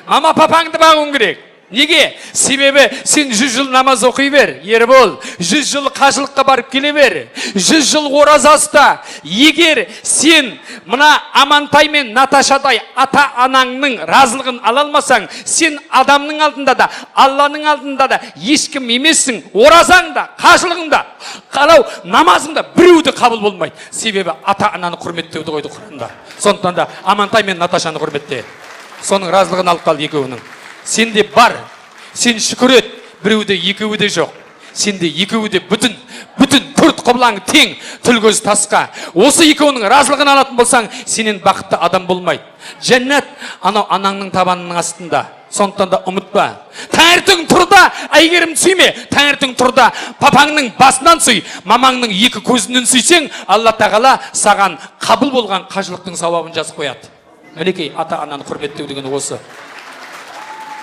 Мама папаңды бағуың керек. Неге? Себебі сен 100 жыл намаз оқи бер, Ербол. 100 жыл қажылыққа барып келе бер. 100 жыл ораза ұста. Егер сен мына Амантай мен Наташадай ата-анаңның разылығын ала алмасаң, сен адамның алдында да, Алланың алдында да ешкім емессің. Оразаң да, қажылығың да, қалау намазың да біреуді қабыл болмайды. Себебі ата-ананы құрметтеуді қойды Құранда. Сондықтан да Амантай мен Наташаны құрметте. Соның разылығын алып қал екеуінің. Сенде бар, сен шүкір ет, біреуде екеуі де жоқ. Сенде екеуі де бүтін төрт құбылаң тең, тіл көз тасқа. Осы екеуінің разылығын алатын болсаң, сенен бақытты адам болмайды. Жәннат анау анаңның табанының астында. Сондықтан да ұмытпа. Таңертең тұрда әйгерімді сүйме, таңертең тұрда папаңның басынан сүй, мамаңның екі көзінен сүйсең, Алла тағала саған қабыл болған қажылықтың сауабын жазып қояды. Мінекей, ата-ананы құрметтеу деген осы.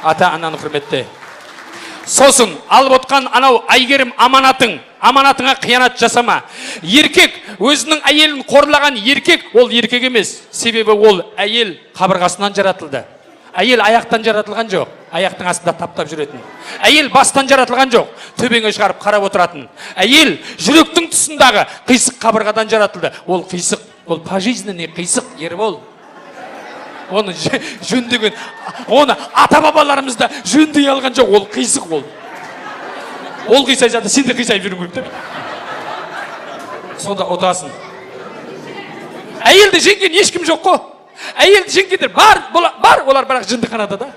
Ата-ананы құрметте. Сосын алып отқан анау әйгерім аманатыңа қиянат жасама. Еркек, өзінің әйелін қорлаған еркек, ол еркек емес. Себебі ол әйел қабырғасынан жаратылды. Әйел аяқтан жаратылған жоқ, аяқтың астында таптап жүретін. Әйел бастан жаратылған жоқ, төбеңе шығарып қарап отыратын. Әйел жүректің тұсындағы қисық қабырғадан жаратылды. Ол қисық, ол пожизненный қисық, Ербол. Оны жөндеген, оны ата-бабаларымызда жөндей алған жоқ, ол қисық ол. Ол қисай жатыр, сен де қисайып жүру керек деп. Сонда отырасың. Әйелді жеңген ешкім жоқ қой. Әйелді жеңгендер бар, олар бірақ жындықханада да.